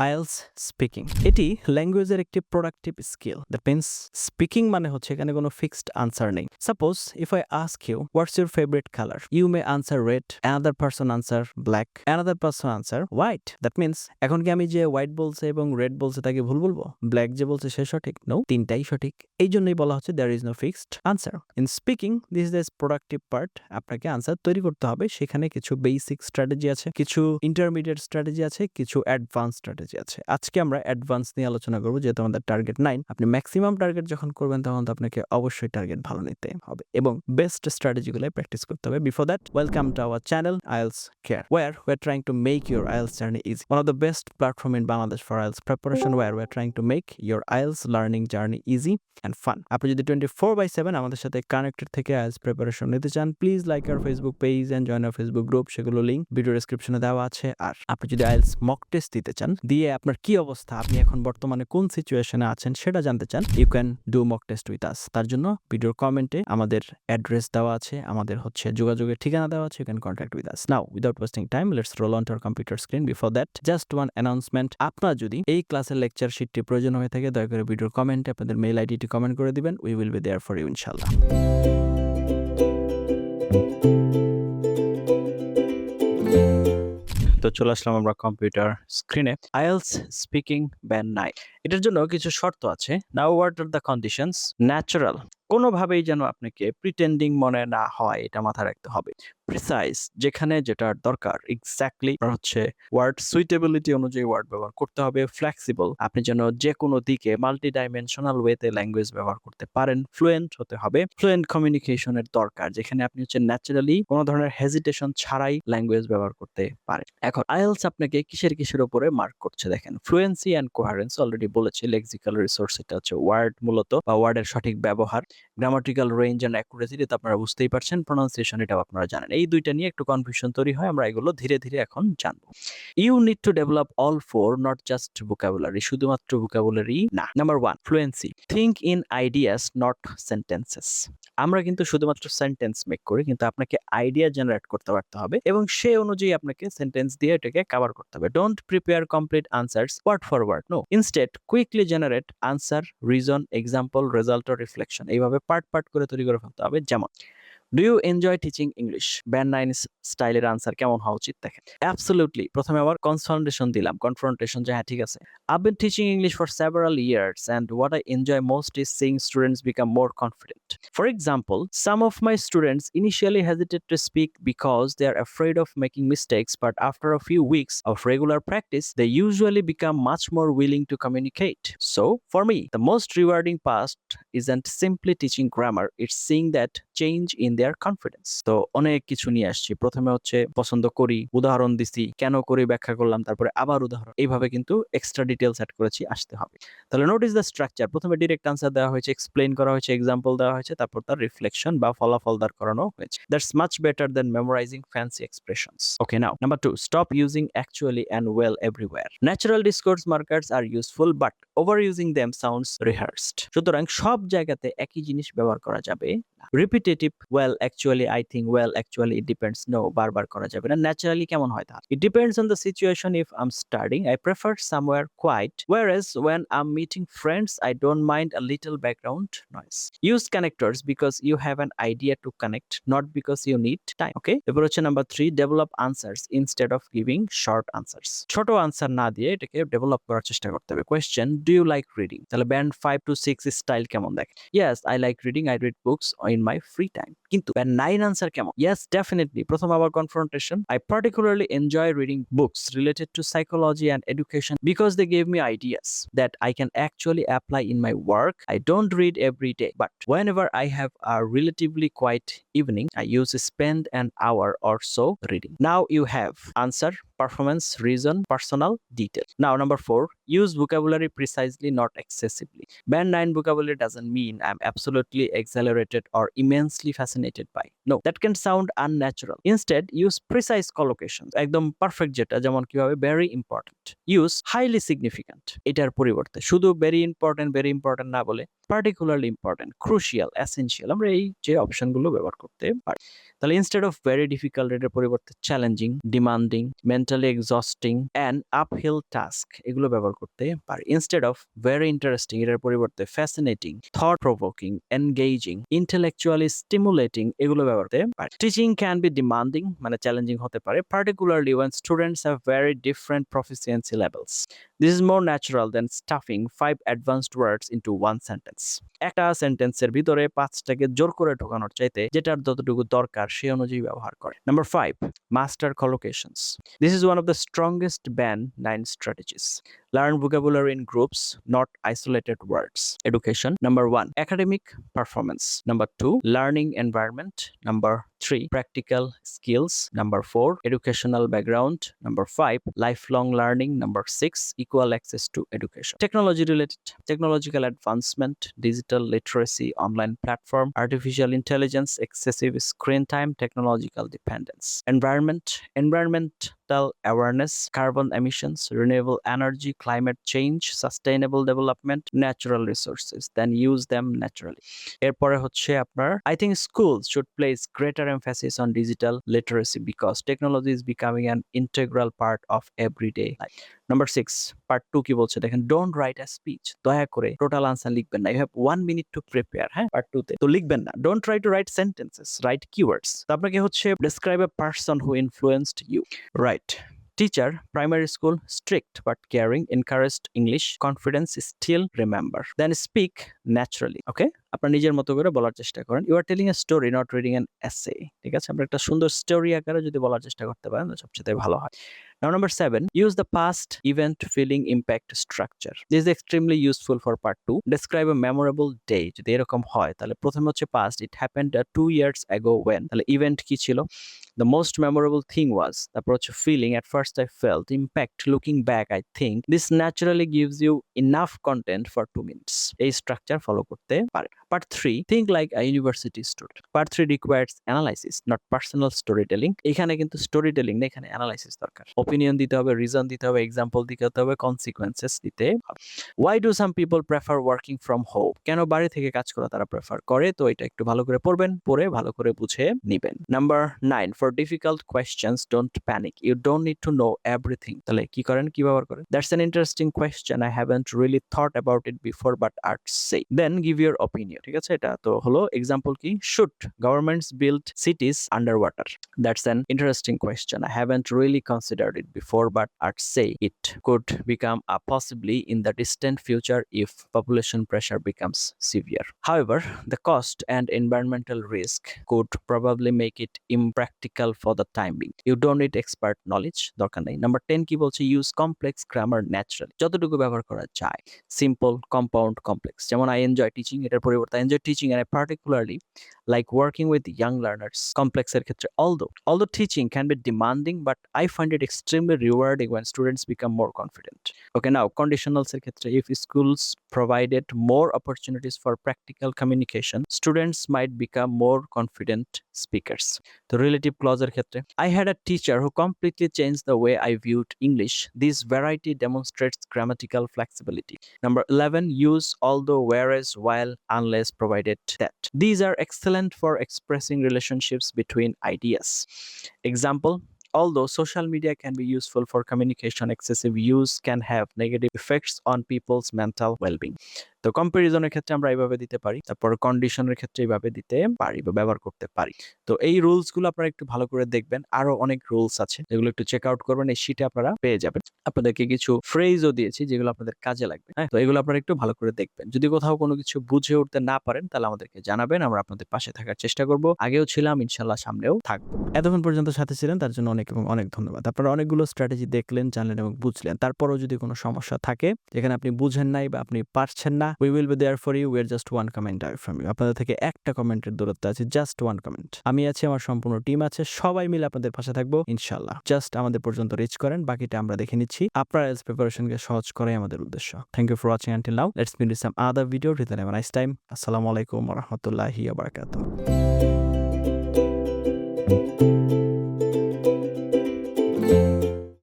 IELTS speaking এটি ল্যাঙ্গুয়েজের একটি productive skill. That means speaking মানে হচ্ছে এখানে কোনো ফিক্সড আনসার নেই। Suppose if I ask you what's your favourite colour, you may answer red, another person answer black, another person answer white. That means এখন কি আমি যে হোয়াইট বলছে এবং রেড বলছে তাকে ভুল বলবো? ব্ল্যাক যে বলছে সে সঠিক? নো, তিনটাই সঠিক। এই জন্যই বলা হচ্ছে there is no fixed answer. In speaking this is the productive part. আপনাকে আনসার তৈরি করতে হবে। সেখানে কিছু বেসিক স্ট্র্যাটেজি আছে, কিছু ইন্টারমিডিয়েট স্ট্র্যাটেজি আছে, কিছু অ্যাডভান্স স্ট্র্যাটেজি আছে। আজকে আমরা অ্যাডভান্স নিয়ে আলোচনা করব, যেহেতু আমাদের টার্গেট 9। আপনি ম্যাক্সিমাম টার্গেট যখন করবেন তখন তো আপনাকে অবশ্যই টার্গেট ভালো নিতে হবে এবং বেস্ট স্ট্র্যাটেজিগুলো প্র্যাকটিস করতে হবে। Before that, welcome to our channel IELTS Care, where we're trying to make your IELTS journey easy. One of the best platform in Bangladesh for IELTS preparation, where we're trying to make your IELTS learning journey easy and fun. আপনি যদি 24/7 আমাদের সাথে connected থেকে IELTS preparation নিতে চান, please like our Facebook page and join our Facebook group. সেগুলো link video ডেসক্রিপশনে দেওয়া আছে। আর আপনি যদি IELTS মক টেস্ট দিতে চান, দিয়ে আপনার কি অবস্থা, আপনি এখন বর্তমানে কোন সিচুয়েশনে আছেন সেটা জানতে চান, you can do mock test with us. তার জন্য ভিডিওর কমেন্টে আমাদের অ্যাড্রেস দেওয়া আছে, আমাদের যোগাযোগের ঠিকানা দেওয়া আছে। You can contact with us. Now without wasting time, let's roll on to our computer screen. Before that, just one announcement. আপনার যদি এই ক্লাসের লেকচার শিটটি প্রয়োজন হয়ে থাকে, দয়া করে ভিডিওর কমেন্টে আপনাদের মেইল আইডিটি কমেন্ট করে দিবেন। We will be there for you ইনশাআল্লাহ। তো চলে আসলাম আমরা কম্পিউটার স্ক্রিনে। IELTS স্পিকিং ব্যান্ড 9, এটার জন্য কিছু শর্ত আছে। Now what are the conditions? Natural, কোনোভাবেই যেন আপনাকে প্রিটেন্ডিং মনে না হয়, এটা মাথায় রাখতে হবে। প্রিসাইজ, যেখানে যেটার দরকার এক্স্যাক্টলি হচ্ছে ওয়ার্ড সুইটেবিলিটি অনুযায়ী ওয়ার্ড ব্যবহার করতে হবে। ফ্লেক্সিবল, আপনি যেন যে কোনো দিকে মাল্টি ডাইমেনশনাল ওয়েতে ল্যাঙ্গুয়েজ ব্যবহার করতে পারেন। ফ্লুয়েন্ট হতে হবে, ফ্লুয়েন্ট কমিউনিকেশনের দরকার, যেখানে আপনি হচ্ছে ন্যাচারালি কোনো ধরনের হেজিটেশন ছাড়াই ল্যাঙ্গুয়েজ ব্যবহার করতে পারেন। এখন IELTS আপনাকে কিসের উপরে মার্ক করছে দেখেন। ফ্লুয়েন্সি অ্যান্ড কোহারেন্স অলরেডি বলেছি। লেক্সিক্যাল রিসোর্স, এটা হচ্ছে ওয়ার্ড মূলত বা ওয়ার্ডের সঠিক ব্যবহার। গ্রামাটিক্যাল রেঞ্জ এন্ড অ্যাকুরেসি, এটা আপনারা বুঝতেই পারছেন। প্রোনাউন্সিয়েশন, এটাও আপনারা জানেন। এই দুইটা নিয়ে একটু কনফিউশন তৈরি হয়, আমরা এগুলো ধীরে ধীরে এখন জানবো। You need to develop all four, not just vocabulary, শুধুমাত্র ভোকাবুলারি না। Number 1, fluency. Think in ideas not sentences. আমরা কিন্তু শুধুমাত্র সেন্টেন্স মেক করি, কিন্তু আপনাকে আইডিয়া জেনারেট করতে পারতে হবে এবং সে অনুযায়ী আপনাকে সেন্টেন্স দিয়ে এটাকে কভার করতে হবে। Don't prepare complete answers word for word, no. Instead quickly generate answer, reason, example, result or reflection. এইভাবে পার্ট করে তৈরি করে ফেলতে হবে। যেমন, do you enjoy teaching English? Band 9 স্টাইলের আনসার কেমন হওয়া উচিত দেখেন। অ্যাবসলিউটলি, প্রথমে আবার কনফ্রন্টেশন দিলাম, কনফ্রন্টেশন, যে হ্যাঁ ঠিক আছে। I've been teaching English for several years and what I enjoy most is seeing students become more confident. For example, some of my students initially hesitate to speak because they are afraid of making mistakes, but after a few weeks of regular practice, they usually become much more willing to communicate. So, for me, the most rewarding part isn't simply teaching grammar, it's seeing that change in their confidence. তো অনেক কিছু নিয়ে আসছি। প্রথমে হচ্ছে পছন্দ করি, উদাহরণ দিছি, কেন করি ব্যাখ্যা করলাম, তারপরে আবার উদাহরণ, এইভাবে কিন্তু এক্সট্রা ডিটেইলস অ্যাড করেছি, আসতে হবে। তাহলে নোটিস দ্য স্ট্রাকচার। প্রথমে ডিরেক্ট আনসার দেওয়া হয়েছে, এক্সপ্লেইন করা হয়েছে, এক্সাম্পল দেওয়া হয়েছে, তারপর তার রিফ্লেকশন বা ফলাফল দাঁড় করানো হয়েছে। That's much better than memorising fancy expressions. Okay, now number 2, stop using actually and well everywhere. Natural discourse markers আর useful, but over using them sounds rehearsed. সুতরাং সব জায়গাতে একই জিনিস ব্যবহার করা যাবে না। Repetitive, well actually, I think, well actually, it depends, no, বারবার করা যাবে না। ন্যাচারালি কেমন হয় তা? It depends on the situation. If I am studying, I prefer somewhere quite, whereas when I'm meeting friends, I don't mind a little background noise. Use connectors because you have an idea to connect, not because you need time. Okay, এবার হচ্ছে number 3, develop answers instead of giving short answers. ছোট answer না দিয়ে এটাকে develop করার চেষ্টা করতে হবে। Question, do you like reading? তাহলে ব্যান্ড 5 to 6 স্টাইল কেমন দেখেন। Yes, I like reading. I read books in my free time. কিন্তু ব্যান্ড 9 আনসার কেমন? Yes, definitely. প্রথম আবার confrontation. I particularly enjoy reading books related to psychology and education because they gave me ideas that I can actually apply in my work. I don't read every day, but whenever I have a relatively quiet evening, I usually spend an hour or so reading. Now you have answer, performance, reason, personal, detail. Now number 4, use vocabulary precisely, not excessively. Band 9 vocabulary doesn't mean I'm absolutely exhilarated or immensely fascinated by. No, that can sound unnatural. Instead, use precise collocations. একদম perfect, যেটা যেমন কিভাবে, very important. Use highly significant, এটার পরিবর্তে শুধু very important না বলে particularly important, crucial, essential আমরা এই যে অপশনগুলো ব্যবহার করতে পারি। তাহলে ইনস্টেড অফ ভেরি ডিফিকাল্ট এর পরিবর্তে challenging, demanding, mentally exhausting and uphill task এগুলো ব্যবহার করতে পারি। ইনস্টেড অফ ভেরি ইন্টারেস্টিং এর পরিবর্তে fascinating, thought provoking, engaging, intellectually stimulating এগুলো ব্যবহার করতে পারি। টিচিং ক্যান বি ডিমান্ডিং মানে চ্যালেঞ্জিং হতে পারে, particularly when students have very different proficiency levels. This is more natural than stuffing 5 advanced words into one sentence. একটা সেন্টেন্সের ভিতরে 5টাকে জোর করে ঢোকানোর চাইতে যেটার যতটুকু দরকার সেই অনুযায়ী ব্যবহার করে। Number 5, master collocations. This is one of the strongest band 9 strategies. Learn vocabulary in groups, not isolated words. Education. Number 1, academic performance. Number 2, learning environment. Number 3, practical skills. Number 4, educational background. Number 5, lifelong learning. Number 6, equal access to education. Technology related, technological advancement, digital literacy, online platform, artificial intelligence, excessive screen time, technological dependence. Environment, environmental awareness, carbon emissions, renewable energy, climate change, sustainable development, natural resources. Then use them naturally. এরপরে হচ্ছে আপনার I think schools should place greater emphasis on digital literacy because technology is becoming an integral part of everyday life. Number 6, part 2 কি বলছে দেখেন, don't write a speech. দয়া করে total answer লিখবেন না, you have 1 minute to prepare। হ্যাঁ, part 2 তে তো লিখবেন না, don't try to write sentences, write keywords। তো আপনাকে হচ্ছে describe a person who influenced you, right? Teacher, primary school, strict but caring, encouraged English, confidence, still remember. Then speak naturally, okay? আপনার নিজের মতো করে বলার চেষ্টা করেন। You are telling a story, not reading an essay। ঠিক আছে, আমরা একটা সুন্দর স্টোরি আকারে যদি বলার চেষ্টা করতে পারেন তো সবচেয়ে ভালো হয়। Now number 7, use the past event feeling impact structure. This is extremely useful for part 2. Describe a memorable day. যদি এরকম হয় তাহলে প্রথমে হচ্ছে past, it happened 2 years ago when, তাহলে ইভেন্ট কি ছিল, the most memorable thing was, তারপর হচ্ছে feeling, at first I felt, impact, looking back I think, this naturally gives you enough content for 2 minutes। এই স্ট্রাকচার ফলো করতে পারেন। Part 3, think like a university student. Part 3 requires analysis, not personal storytelling. এখানে কিন্তু story telling না, এখানে analysis দরকার। Opinion দিতে হবে, রিজন দিতে হবে, এক্সাম্পল দিতে হবে, কনসিকোয়েন্সেস দিতে হবে। Why do some people prefer working from home? কেন বাড়ি থেকে কাজ করা তারা প্রেফার করে? তো এটা একটু ভালো করে পড়বেন, পড়ে ভালো করে বুঝে নিবেন। Number 9, for difficult questions don't panic. You don't need to know everything। তাহলে কি করেন, কি ব্যবহার করেন? That's an interesting question. I haven't really thought about it before but I'd say। Then give your opinion। ঠিক আছে, এটা তো হলো এক্সাম্পল কি, should governments build cities underwater? That's an interesting question. I haven't really considered it before but I'd say it could become a possibly in the distant future if population pressure becomes severe. However, the cost and environmental risk could probably make it impractical for the time being. You don't need expert knowledge, দরকার নেই। Number 10 কি বলছে, use complex grammar naturally। যতটুকু ব্যবহার করা যায়, simple, compound, complex। যেমন I enjoy teaching, এটার পরিবর্তে I enjoy teaching and I particularly like working with young learners। complex এর ক্ষেত্রে although teaching can be demanding but I find it extremely rewarding when students become more confident। Okay, now conditionals এর ক্ষেত্রে if schools provided more opportunities for practical communication, students might become more confident speakers। তো relative clause এর ক্ষেত্রে I had a teacher who completely changed the way I viewed English। This variety demonstrates grammatical flexibility। Number 11, use although, whereas, while, unless, provided that। These are excellent for expressing relationships between ideas। Example, although social media can be useful for communication, excessive use can have negative effects on people's mental well-being। তো কম্পারিজনের ক্ষেত্রে আমরা এইভাবে দিতে পারি, তারপর কন্ডিশনের ক্ষেত্রে এইভাবে দিতে পারি বা ব্যবহার করতে পারি। তো এই রুলস গুলো আপনারা একটু ভালো করে দেখবেন, আরো অনেক রুলস আছে যেগুলো একটু চেক আউট করবেন, এই শীটে আপনারা পেয়ে যাবেন। আপনাদেরকে কিছু ফ্রেজও দিয়েছি যেগুলো আপনাদের কাজে লাগবে। হ্যাঁ, তো এগুলো আপনারা একটু ভালো করে দেখবেন। যদি কোথাও কোনো কিছু বুঝে উঠতে না পারেন তাহলে আমাদেরকে জানাবেন, আমরা আপনাদের পাশে থাকার চেষ্টা করব। আগেও ছিলাম, ইনশাআল্লাহ সামনেও থাকবো। এতক্ষণ পর্যন্ত সাথে ছিলেন তার জন্য অনেক এবং অনেক ধন্যবাদ। আপনারা অনেকগুলো স্ট্র্যাটেজি দেখলেন, জানলেন এবং বুঝলেন। তারপরও যদি কোনো সমস্যা থাকে যেখানে আপনি বুঝেন নাই বা আপনি পারছেন না, we will be there for you, we are just one comment away from you। আপনাদের থেকে একটা কমেন্টের দূরত্বে আছে, জাস্ট ওয়ান কমেন্ট। আমি আছি, আমার সম্পূর্ণ টিম আছে, সবাই মিলে আপনাদের পাশে থাকবো ইনশাআল্লাহ। জাস্ট আমাদের পর্যন্ত রিচ করেন, বাকিটা আমরা দেখে নিচ্ছি। আপনার IELTS প্রিপারেশনকে সহজ করাই আমাদের উদ্দেশ্য। Thank you for watching until now. Let's meet in some other video. Written have a nice time. আসসালামু আলাইকুম ওয়া রাহমাতুল্লাহি ওয়া বারাকাতুহু।